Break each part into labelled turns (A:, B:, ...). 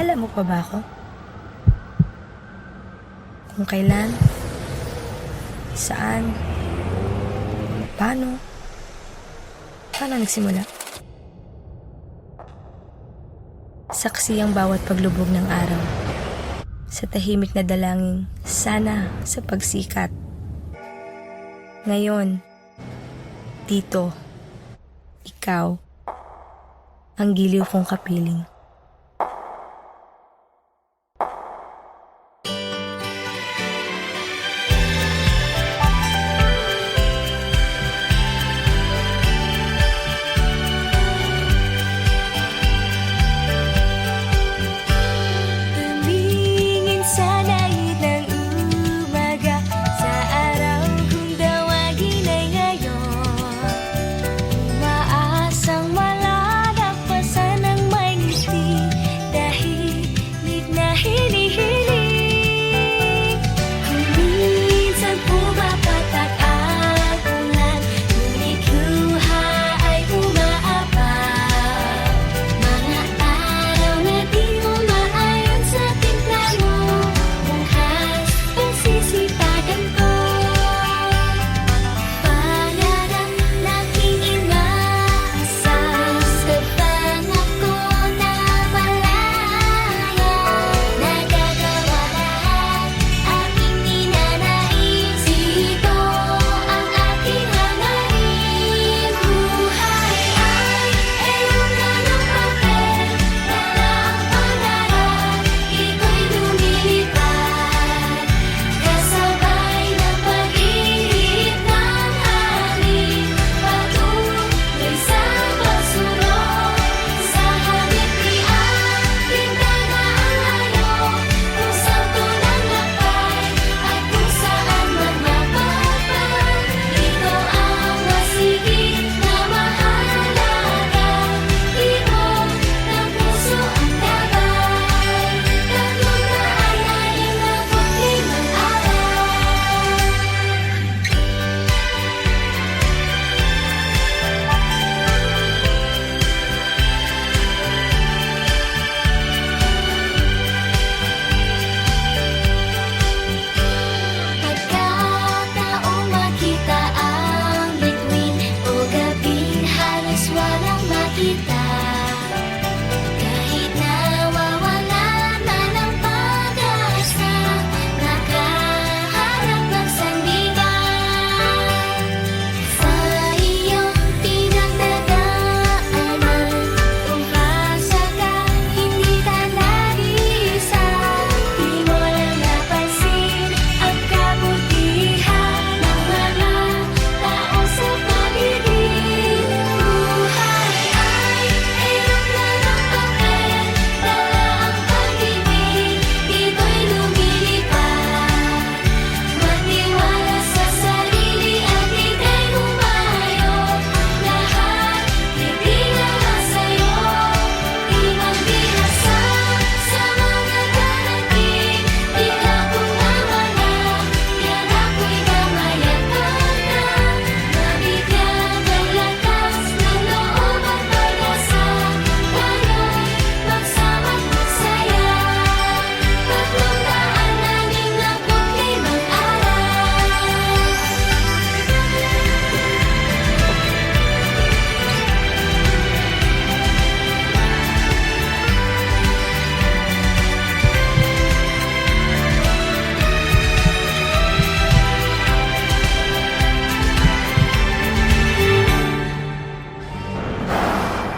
A: Naalala mo pa ba ako? Kung kailan? Saan? Paano? Paano nagsimula? Saksi ang bawat paglubog ng araw. Sa tahimik na dalangin, sana sa pagsikat. Ngayon, dito, ikaw, ang giliw kong kapiling.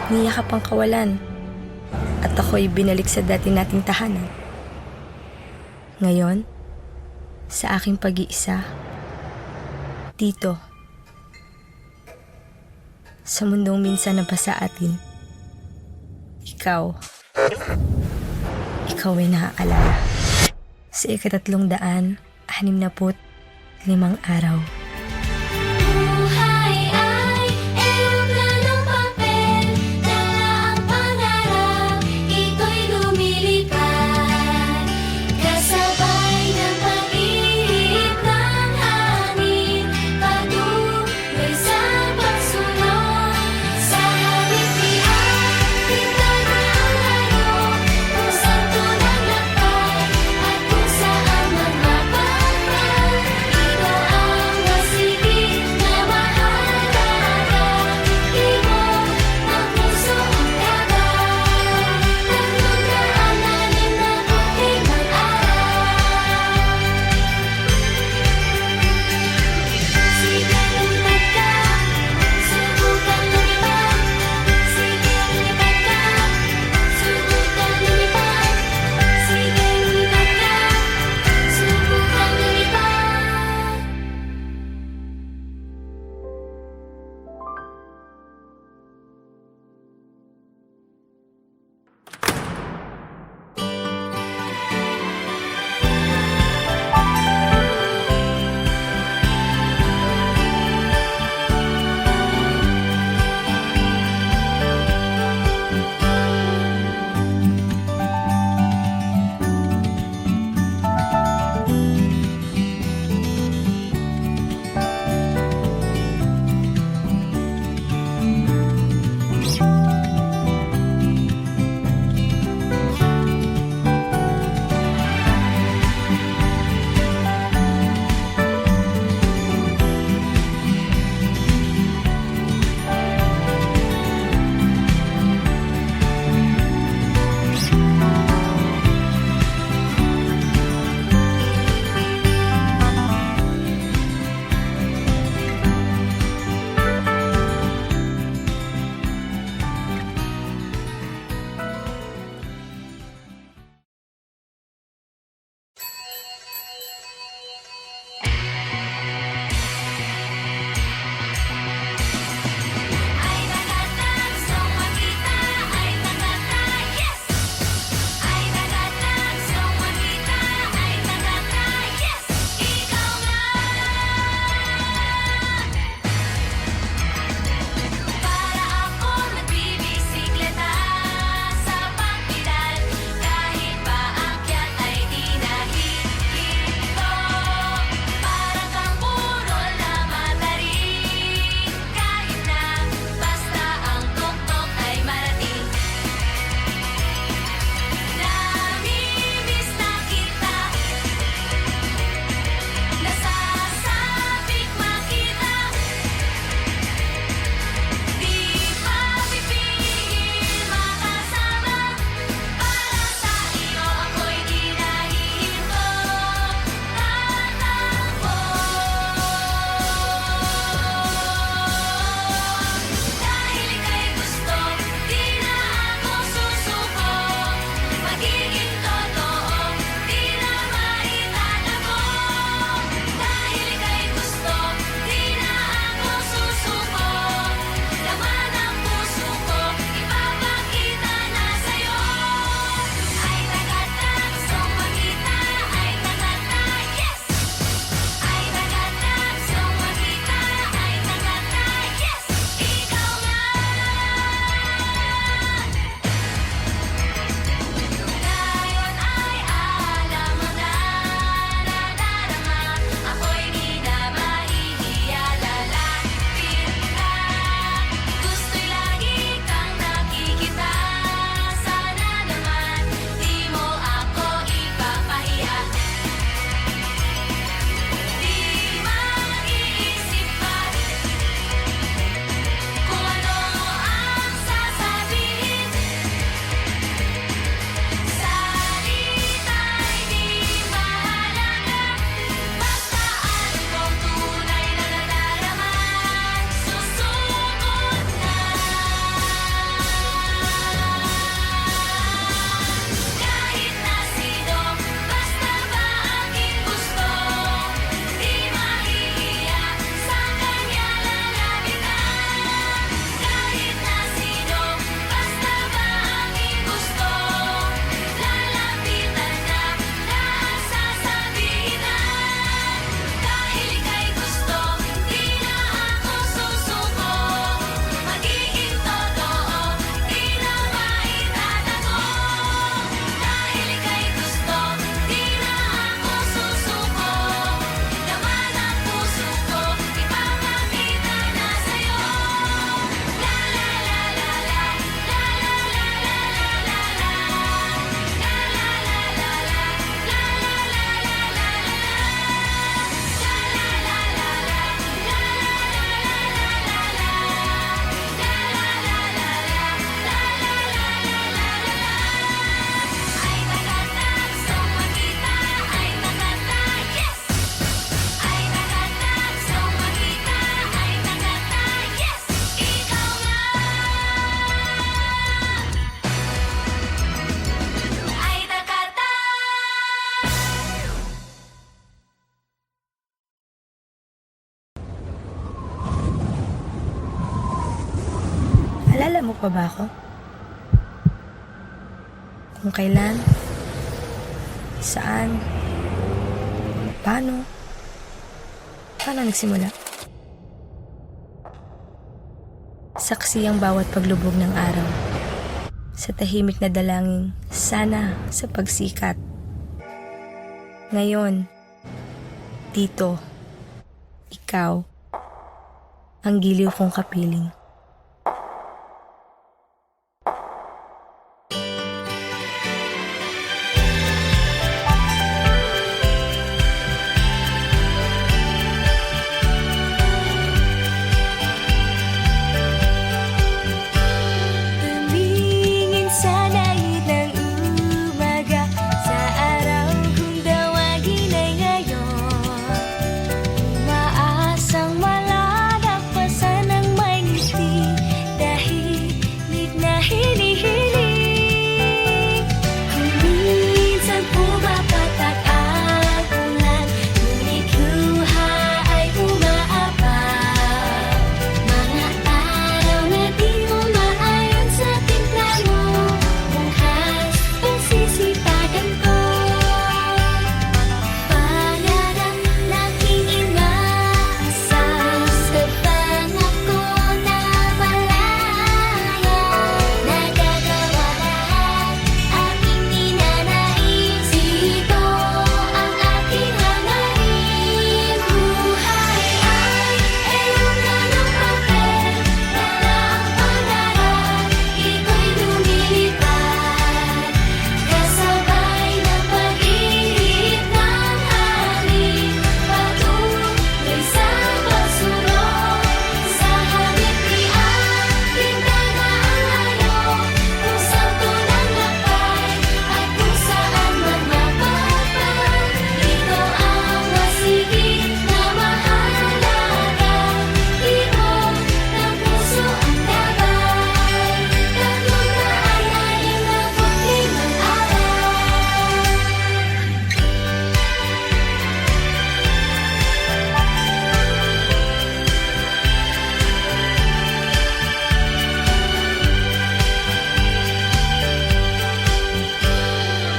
A: Niyakap ang kawalan at ako'y binalik sa dati nating tahanan. Ngayon, sa aking pag-iisa, dito, sa mundong minsan na pa sa atin, ikaw ay naaalala. Sa 365 araw.
B: Sa halip ni ating tagaalayo, kung saan
A: Kilala mo pa ba ako? Kung kailan, saan, paano nagsimula? Saksi ang bawat paglubog ng araw sa tahimik na dalangin sana sa pagsikat. Ngayon, dito, ikaw, ang giliw kong kapiling.
B: Tumingin sa langit ng umaga, sa araw kung dawagin ay ngayon. Umaasang malalagpasan ng may ngiti, dahilig na hinihiling. Kung minsan pumapatak ang ulan, ngunit luha ay umaabang. Mga araw na di mo maayon sa timpla mo, bukas pagsisipagan ko. Pangarap laging inaasal sa pangako na malaya. Nagagawa lahat aking ninanais, ito ang aking hangarin. Buhay ay erupsyon ng papel, dala ang pangarap, ito'y lumilipad. Kasabay ng pag-ihip ng hangin, patuloy sa pagsulong. Sa hangin di aking dala ang alok, kung saan tulang lakbay at kung saan man mapapag. Ito ang masigit na mahalaga, ibon ng puso ang gabay. 365 araw.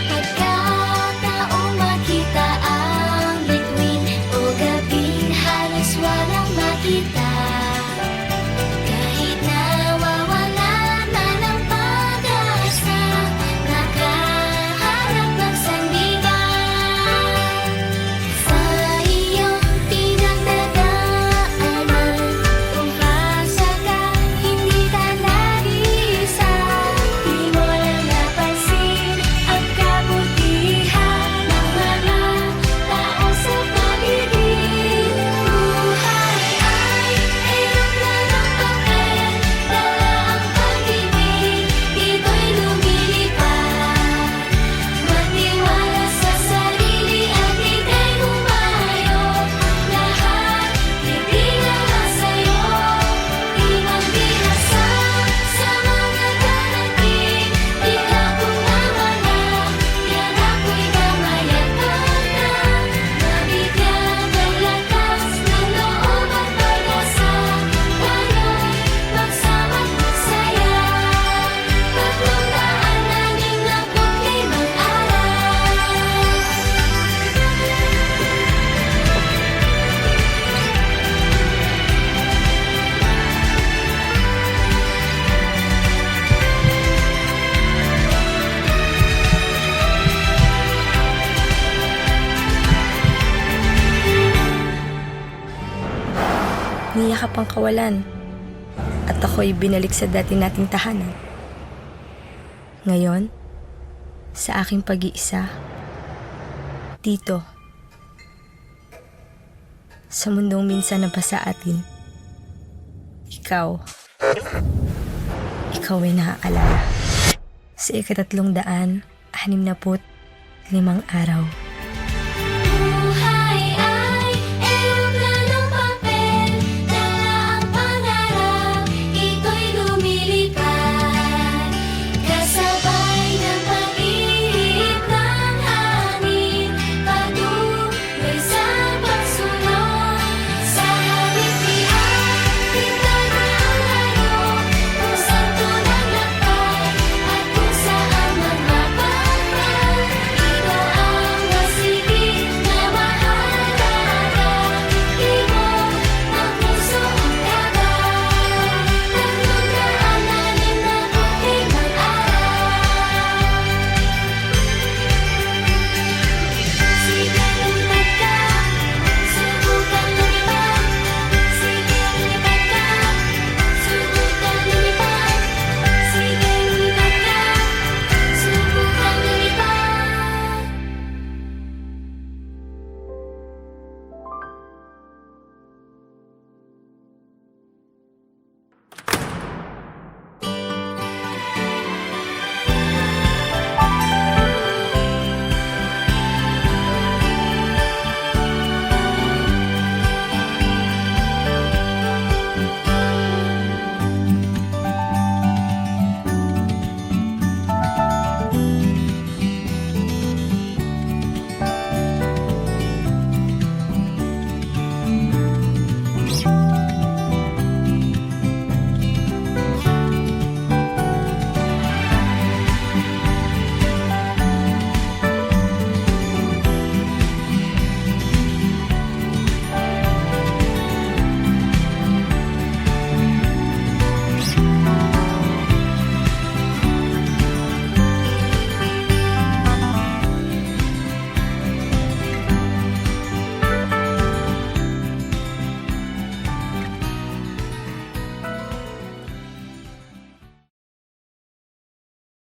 B: Pagkataong makita ang bituin o gabing halos walang makita, kahit nawawala na ng pag-asa, nakaharap ng sandigan. Sa iyong pinagdadaanan, umpasa ka, hindi ka nag-iisa. Di mo lang napansin ang kabutihan ng mga tao sa paligid. Buhay ay erupsyon ng papel, dala ang pag-ibig, ito'y lumilipad. Magtiwala sa sarili at ika'y humayo, lahat ibigay sa'yo. Di magbihasa sa mga darating, di ka pumawala, yan ako'y gamayan ka na. Mabigyan ng lakas ng loob at pag-asa, tayo'y magsama't magsaya. 365
A: Niyakap ang kawalan at ako'y binalik sa dati nating tahanan. Ngayon, sa aking pag-iisa, dito, sa mundong minsan na sa atin, ikaw ay naaalala. Sa 365 araw.